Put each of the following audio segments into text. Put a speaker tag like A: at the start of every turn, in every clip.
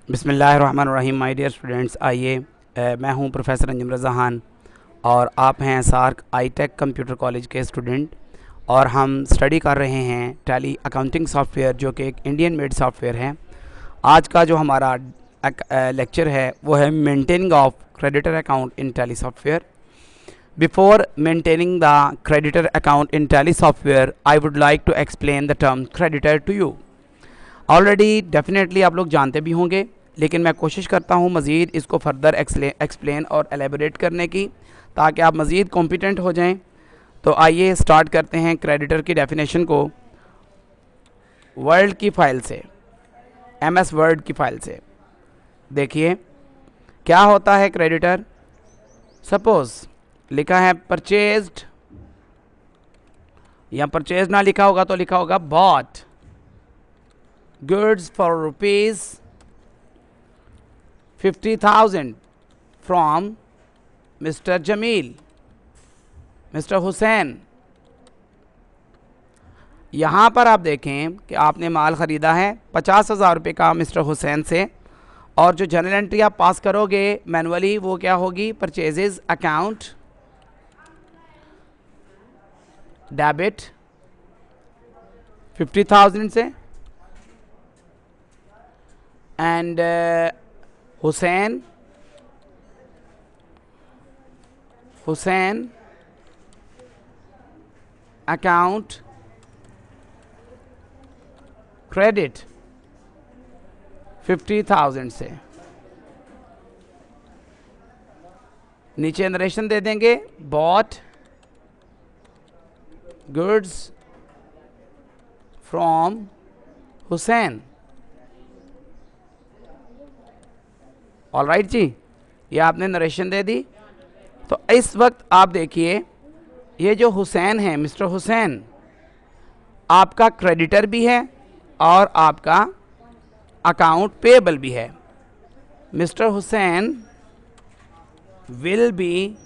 A: बिस्मिल्लाहिर्रहमानिर्रहीम। My dear students, आइए मैं हूं प्रोफेसर अंजुम रज़ा खान और आप हैं सार्क आई-टेक कंप्यूटर कॉलेज के स्टूडेंट और हम स्टडी कर रहे हैं टैली अकाउंटिंग सॉफ्टवेयर, जो कि एक इंडियन मेड सॉफ्टवेयर है। आज का जो हमारा लेक्चर है वो है maintaining of creditor account in Tally software. Before maintaining the creditor account in Tally software, I would like to explain the term creditor to you. Already definitely आप लोग जानते भी होंगे, लेकिन मैं कोशिश करता हूँ मज़ीद इसको फर्दर एक्सप्लेन और एलेबोरेट करने की, ताकि आप मज़ीद कॉम्पिटेंट हो जाएं। तो आइए स्टार्ट करते हैं क्रेडिटर की डेफिनेशन को वर्ल्ड की फ़ाइल से, MS वर्ड की फ़ाइल से। देखिए क्या होता है क्रेडिटर। सपोज़ लिखा है परचेज्ड, या परचेज ना लिखा होगा तो लिखा होगा bought goods for rupees 50,000 from Mr. Jamil, Mr. Hussain. यहाँ पर आप देखें कि आपने माल ख़रीदा है 50,000 रुपये का मिस्टर हुसैन से, और जो जनरल एंट्री आप पास करोगे मैनुअली वो क्या होगी, परचेजेज अकाउंट डेबिट 50,000 से, एंड हुसैन अकाउंट क्रेडिट 50,000 से। नीचे नरेशन दे देंगे bought goods from Hussain. All right जी, ये आपने नरेशन दे दी। तो इस वक्त आप देखिए ये जो हुसैन है, मिस्टर हुसैन, आपका क्रेडिटर भी है और आपका अकाउंट पेएबल भी है। Mister Hussain will be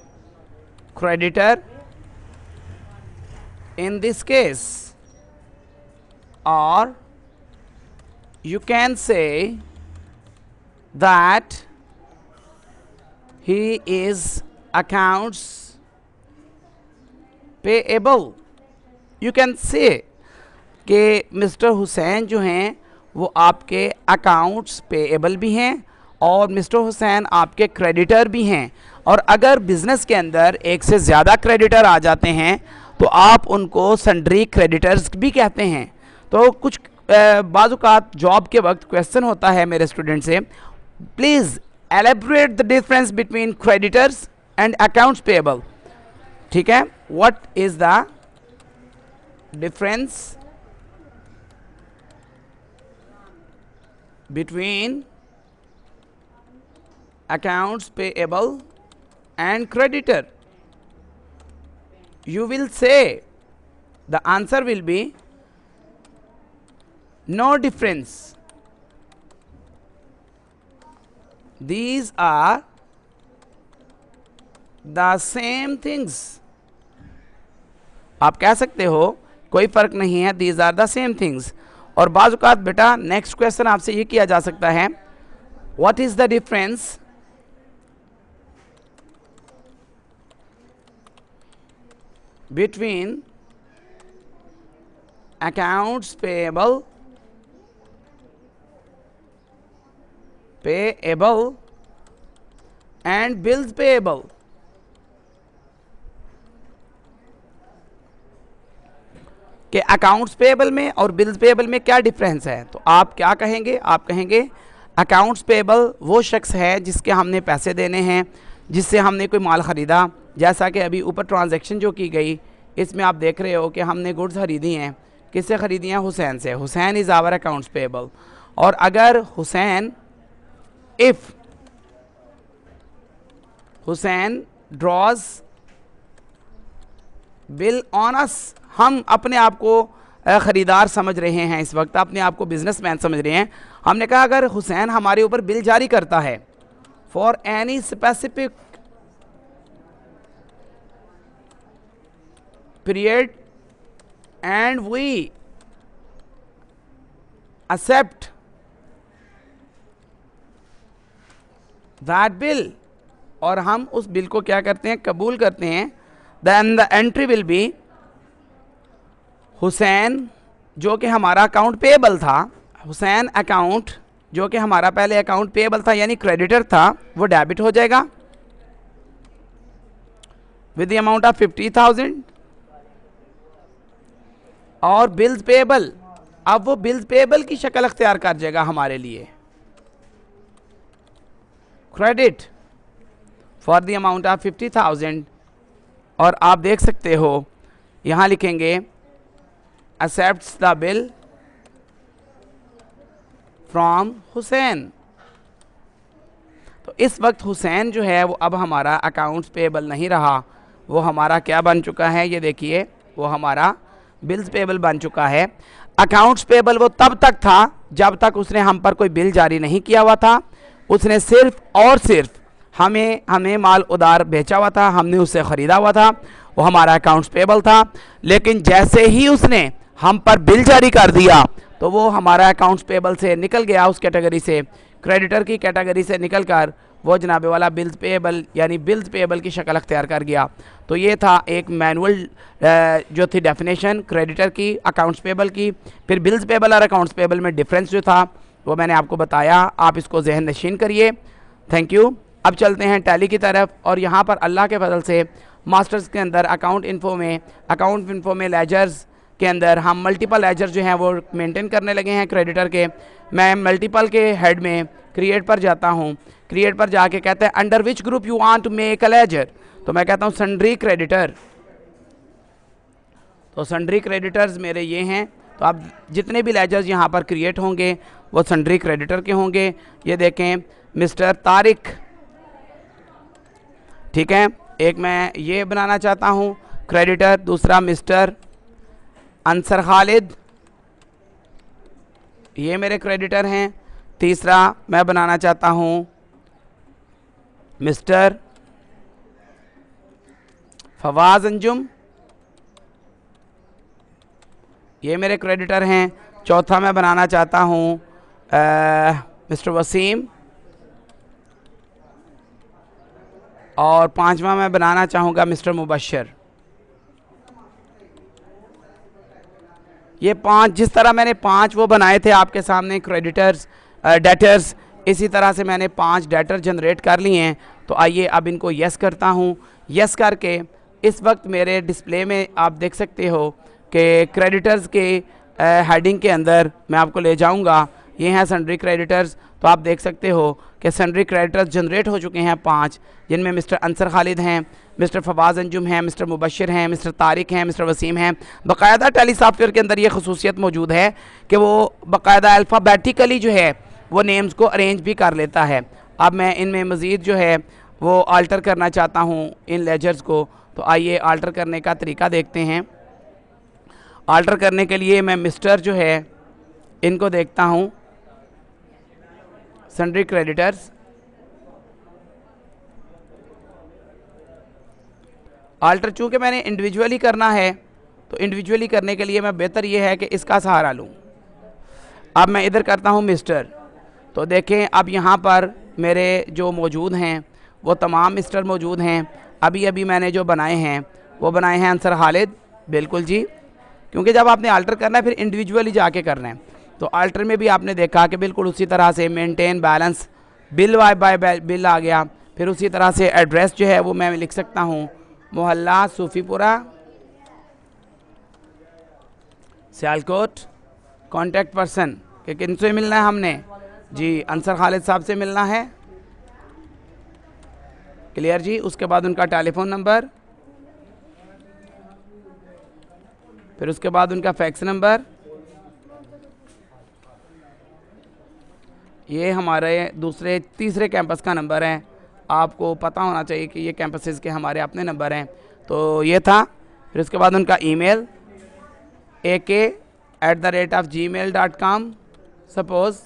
A: creditor in this case, और you can say that he is accounts payable. You can say कि मिस्टर हुसैन जो हैं वो आपके अकाउंट्स पेएबल भी हैं और मिस्टर हुसैन आपके क्रेडिटर भी हैं। और अगर बिज़नेस के अंदर एक से ज़्यादा क्रेडिटर आ जाते हैं तो आप उनको सन्ड्री क्रेडिटर्स भी कहते हैं। तो कुछ बाज़ जॉब के वक्त क्वेश्चन होता है मेरे स्टूडेंट से, please elaborate the difference between creditors and accounts payable. ठीक है, what is the difference between accounts payable and creditor? You will say, the answer will be no difference. These are the same things. आप कह सकते हो कोई फर्क नहीं है, these are the same things। और बाज़ औक़ात बेटा नेक्स्ट क्वेश्चन आपसे ये किया जा सकता है, what is the difference between accounts payable and bills payable. कि अकाउंट्स पेएबल में और बिल्स पेएबल में क्या डिफरेंस है। तो आप क्या कहेंगे, आप कहेंगे अकाउंट्स पेएबल वो शख्स है जिसके हमने पैसे देने हैं, जिससे हमने कोई माल ख़रीदा। जैसा कि अभी ऊपर ट्रांजैक्शन जो की गई इसमें आप देख रहे हो कि हमने गुड्स ख़रीदी हैं, किससे ख़रीदी हैं, हुसैन से। Hussain is our accounts payable. और अगर Hussain, if Hussain draws bill on us, हम अपने आप को ख़रीदार समझ रहे हैं, इस वक्त अपने आप को बिजनेसमैन समझ रहे हैं। हमने कहा अगर हुसैन हमारे ऊपर बिल जारी करता है for any specific period and we accept that bill, और हम उस बिल को क्या करते हैं, कबूल करते हैं। Then the entry will be Hussain, जो कि हमारा अकाउंट पेएबल था, हुसैन अकाउंट जो कि हमारा पहले अकाउंट पेएबल था यानी क्रेडिटर था, वो डेबिट हो जाएगा विद द अमाउंट ऑफ 50,000। और बिल्स पेएबल, अब वो बिल्स पेएबल की शक्ल अख्तियार कर जाएगा हमारे लिए, credit for the amount of 50,000। और आप देख सकते हो यहाँ लिखेंगे accepts the bill from Hussain. तो इस वक्त हुसैन जो है वो अब हमारा अकाउंट्स पेएबल नहीं रहा, वो हमारा क्या बन चुका है, ये देखिए वो हमारा बिल्स पेएबल बन चुका है। अकाउंट्स पेएबल वो तब तक था जब तक उसने हम पर कोई बिल जारी नहीं किया हुआ था, उसने सिर्फ और सिर्फ हमें माल उधार बेचा हुआ था, हमने उससे ख़रीदा हुआ था, वो हमारा अकाउंट्स पेएबल था। लेकिन जैसे ही उसने हम पर बिल जारी कर दिया तो वो हमारा अकाउंट्स पेएबल से निकल गया, उस कैटेगरी से, क्रेडिटर की कैटेगरी से निकल कर वो जनाबे वाला बिल्स पेएबल यानी बिल्स पेएबल की शक्ल अख्तियार कर गया। तो ये था एक मैनुअल जो थी डेफिनेशन क्रेडिटर की, अकाउंट्स पेएबल की। फिर बिल्स पेएबल और अकाउंट्स पेएबल में डिफरेंस जो था वो मैंने आपको बताया, आप इसको जहन नशीन करिए। Thank you. अब चलते हैं टैली की तरफ, और यहाँ पर अल्लाह के फजल से मास्टर्स के अंदर अकाउंट इन्फो में लेजर्स के अंदर हम मल्टीपल लेजर जो हैं वो मेंटेन करने लगे हैं क्रेडिटर के। मैं मल्टीपल के हेड में क्रिएट पर जाता हूँ, क्रिएट पर जाके कहते हैं under which group you want to make a ledger, तो मैं कहता हूँ सन्ड्री क्रेडिटर। तो सन्ड्री क्रेडिटर्स मेरे ये हैं। तो अब जितने भी लेजर्स यहाँ पर क्रिएट होंगे वो सन्ड्री क्रेडिटर के होंगे। ये देखें मिस्टर तारिक, ठीक है, एक मैं ये बनाना चाहता हूँ क्रेडिटर, दूसरा मिस्टर अंसर खालिद, ये मेरे क्रेडिटर हैं। तीसरा मैं बनाना चाहता हूँ मिस्टर फवाज अंजुम, ये मेरे क्रेडिटर हैं। चौथा मैं बनाना चाहता हूँ मिस्टर वसीम, और पांचवा मैं बनाना चाहूँगा मिस्टर मुबशर। ये पांच, जिस तरह मैंने पांच वो बनाए थे आपके सामने क्रेडिटर्स डेटर्स, इसी तरह से मैंने 5 डेटर जनरेट कर लिए हैं। तो आइए अब इनको यस करता हूँ। यस करके इस वक्त मेरे डिस्प्ले में आप देख सकते हो कि क्रेडिटर्स के हेडिंग के अंदर मैं आपको ले जाऊँगा, ये हैं सन्ड्री क्रेडिटर्स। तो आप देख सकते हो कि सन्ड्री क्रेडिटर्स जनरेट हो चुके हैं 5, जिनमें मिस्टर अंसर खालिद हैं, मिस्टर फवाज अंजुम हैं, मिस्टर मुबशर हैं, मिस्टर तारिक हैं, मिस्टर वसीम हैं। बाकायदा टैली सॉफ्टवेयर के अंदर ये खसूसियत मौजूद है कि वो बाकायदा अल्फ़ाबेटिकली जो है वो नेम्स को अरेंज भी कर लेता है। अब मैं इनमें मज़ीद जो है वो आल्टर करना चाहता हूँ इन लेजर्स को। तो आइए आल्टर करने का तरीका देखते हैं। आल्टर करने के लिए मैं मिस्टर जो है इनको देखता हूँ, सन्ड्री क्रेडिटर्स, आल्टर चूँकि मैंने इंडिविजुअली करना है तो इंडिविजुअली करने के लिए मैं बेहतर ये है कि इसका सहारा लूँ। अब मैं इधर करता हूँ मिस्टर, तो देखें अब यहाँ पर मेरे जो मौजूद हैं वो तमाम मिस्टर मौजूद हैं। अभी अभी मैंने जो बनाए हैं वो बनाए हैं अंसर खालिद, बिल्कुल जी, क्योंकि जब आपने आल्टर करना है फिर इंडिविजुअली जाके करना है। तो आल्टर में भी आपने देखा कि बिल्कुल उसी तरह से maintain balance bill by bill आ गया। फिर उसी तरह से एड्रेस जो है वो मैं लिख सकता हूँ मोहल्ला सूफीपुरा सियालकोट, कॉन्टैक्ट पर्सन कि किन से मिलना है हमने जी, अंसर खालिद साहब से मिलना है, क्लियर जी। उसके बाद उनका टेलीफोन नंबर, फिर उसके बाद उनका फैक्स नंबर। ये हमारे तीसरे कैंपस का नंबर है, आपको पता होना चाहिए कि ये कैंपसेस के हमारे अपने नंबर हैं। तो ये था। फिर उसके बाद उनका ईमेल ak@gmail.com सपोज़।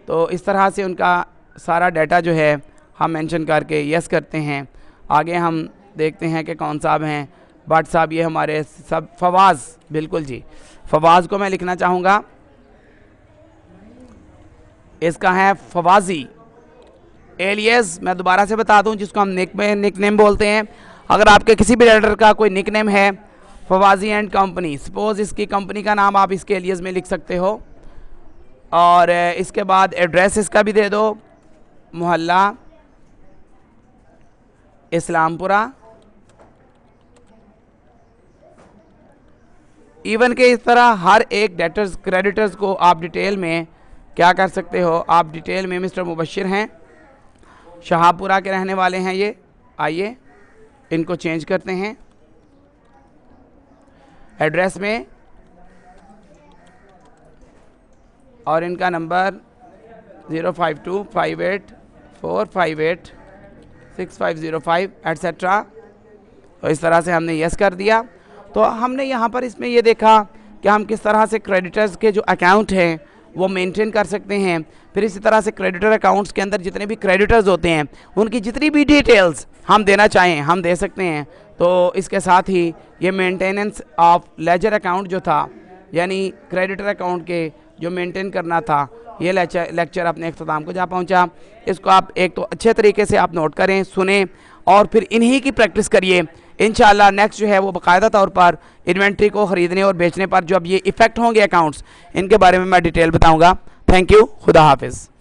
A: तो इस तरह से उनका सारा डाटा जो है हम मेंशन करके यस करते हैं। आगे हम देखते हैं कि कौन साहब हैं। भट्ट साहब, ये हमारे सब फवाज, बिल्कुल जी, फवाज को मैं लिखना चाहूँगा, इसका है फवाजी, एलियस मैं दोबारा से बता दूं, जिसको हम निक नेम बोलते हैं। अगर आपके किसी भी लेटर का कोई निक नेम है, फवाजी एंड कंपनी, सपोज इसकी कंपनी का नाम आप इसके एलियस में लिख सकते हो। और इसके बाद एड्रेस इसका भी दे दो, मोहल्ला इस्लामपुरा। इवन के इस तरह हर एक डेटर्स क्रेडिटर्स को आप डिटेल में क्या कर सकते हो, आप डिटेल में मिस्टर मुबशिर हैं, शाहपुरा के रहने वाले हैं ये। आइए इनको चेंज करते हैं एड्रेस में, और इनका नंबर 052584586 एट्सेट्रा। तो इस तरह से हमने यस कर दिया। तो हमने यहाँ पर इसमें ये देखा कि हम किस तरह से क्रेडिटर्स के जो अकाउंट हैं वो मेंटेन कर सकते हैं। फिर इसी तरह से क्रेडिटर अकाउंट्स के अंदर जितने भी क्रेडिटर्स होते हैं उनकी जितनी भी डिटेल्स हम देना चाहें हम दे सकते हैं। तो इसके साथ ही ये मेंटेनेंस ऑफ लेजर अकाउंट जो था, यानी क्रेडिटर अकाउंट के जो मेंटेन करना था, ये लेक्चर अपने इख्तिताम को जा पहुंचा। इसको आप एक तो अच्छे तरीके से आप नोट करें, सुने और फिर इन्हीं की प्रैक्टिस करिए। इंशाल्लाह नेक्स्ट जो है वो बाकायदा तौर पर इन्वेंट्री को ख़रीदने और बेचने पर जो अब ये इफ़ेक्ट होंगे अकाउंट्स, इनके बारे में मैं डिटेल बताऊंगा। थैंक यू, खुदा हाफिज़।